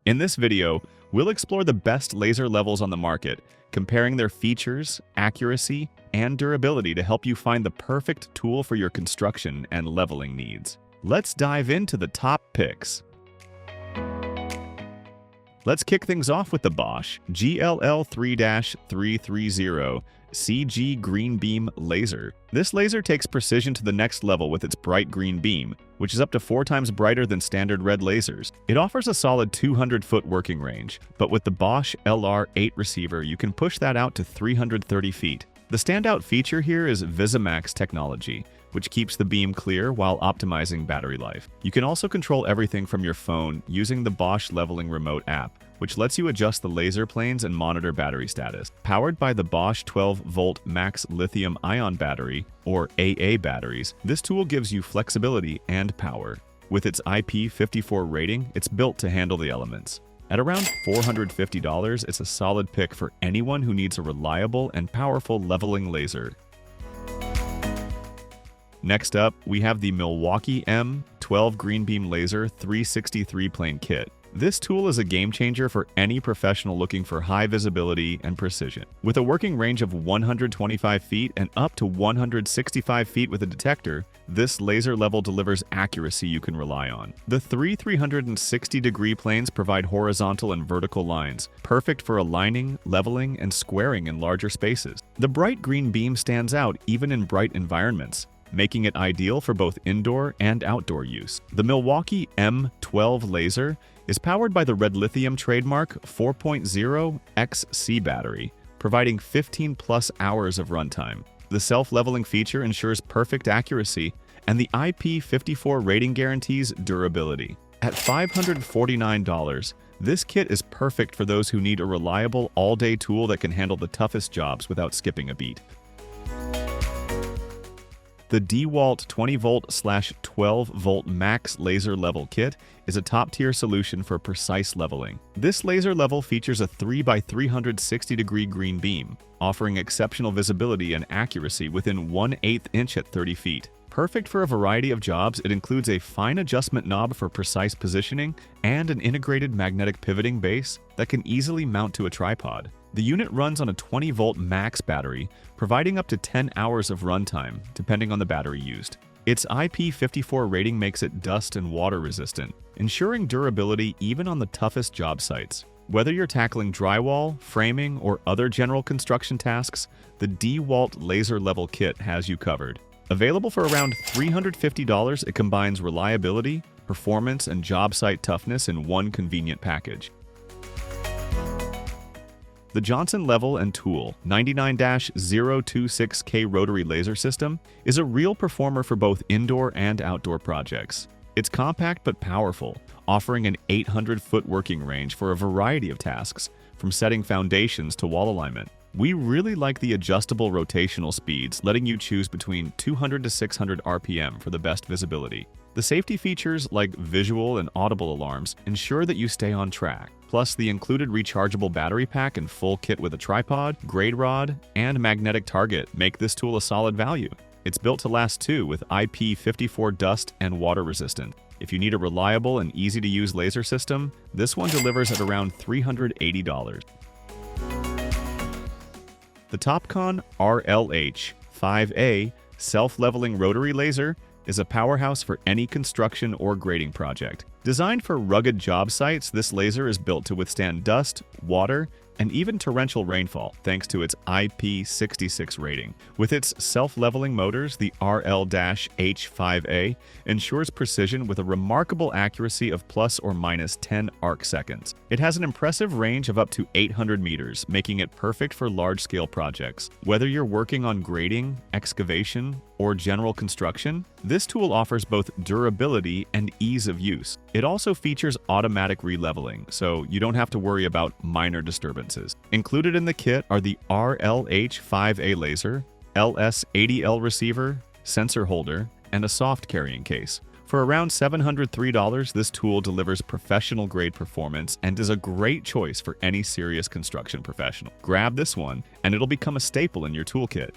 In this video, we'll explore the best laser levels on the market, comparing their features, accuracy, and durability to help you find the perfect tool for your construction and leveling needs. Let's dive into the top picks. Let's kick things off with the Bosch GLL3-330 CG Green Beam Laser. This laser takes precision to the next level with its bright green beam, which is up to 4 times brighter than standard red lasers. It offers a solid 200-foot working range, but with the Bosch LR8 receiver, you can push that out to 330 feet. The standout feature here is VisiMax technology, which keeps the beam clear while optimizing battery life. You can also control everything from your phone using the Bosch Leveling Remote app, which lets you adjust the laser planes and monitor battery status. Powered by the Bosch 12-volt Max Lithium-Ion battery, or AA batteries, this tool gives you flexibility and power. With its IP54 rating, it's built to handle the elements. At around $450, it's a solid pick for anyone who needs a reliable and powerful leveling laser. Next up, we have the MILWAUKEE M12 Green Beam Laser 363 plane kit. This tool is a game changer for any professional looking for high visibility and precision. With a working range of 125 feet and up to 165 feet with a detector, this laser level delivers accuracy you can rely on. The three 360-degree planes provide horizontal and vertical lines, perfect for aligning, leveling, and squaring in larger spaces. The bright green beam stands out even in bright environments, making it ideal for both indoor and outdoor use. The MILWAUKEE M12 laser is powered by the red lithium trademark 4.0 XC battery, providing 15+ hours of runtime. The self-leveling feature ensures perfect accuracy, and the IP54 rating guarantees durability. At $549, this kit is perfect for those who need a reliable all-day tool that can handle the toughest jobs without skipping a beat. The DeWalt 20-volt/12-volt Max Laser Level Kit is a top-tier solution for precise leveling. This laser level features a 3x360-degree green beam, offering exceptional visibility and accuracy within 1/8 inch at 30 feet. Perfect for a variety of jobs, it includes a fine adjustment knob for precise positioning and an integrated magnetic pivoting base that can easily mount to a tripod. The unit runs on a 20-volt max battery, providing up to 10 hours of runtime, depending on the battery used. Its IP54 rating makes it dust and water resistant, ensuring durability even on the toughest job sites. Whether you're tackling drywall, framing, or other general construction tasks, the DeWalt Laser Level Kit has you covered. Available for around $350, it combines reliability, performance, and job site toughness in one convenient package. The Johnson Level & Tool 99-026K Rotary Laser System is a real performer for both indoor and outdoor projects. It's compact but powerful, offering an 800-foot working range for a variety of tasks, from setting foundations to wall alignment. We really like the adjustable rotational speeds, letting you choose between 200 to 600 RPM for the best visibility. The safety features like visual and audible alarms ensure that you stay on track. Plus, the included rechargeable battery pack and full kit with a tripod, grade rod, and magnetic target make this tool a solid value. It's built to last too, with IP54 dust and water resistant. If you need a reliable and easy-to-use laser system, this one delivers at around $380. The TOPCON RLH-5A self-leveling rotary laser is a powerhouse for any construction or grading project. Designed for rugged job sites, this laser is built to withstand dust, water, and even torrential rainfall, thanks to its IP66 rating. With its self-leveling motors, the RL-H5A ensures precision with a remarkable accuracy of ±10 arc seconds. It has an impressive range of up to 800 meters, making it perfect for large-scale projects. Whether you're working on grading, excavation, or general construction, this tool offers both durability and ease of use. It also features automatic releveling, so you don't have to worry about minor disturbances. Included in the kit are the RLH-5A laser, LS80L receiver, sensor holder, and a soft carrying case. For around $703, this tool delivers professional-grade performance and is a great choice for any serious construction professional. Grab this one, and it'll become a staple in your toolkit.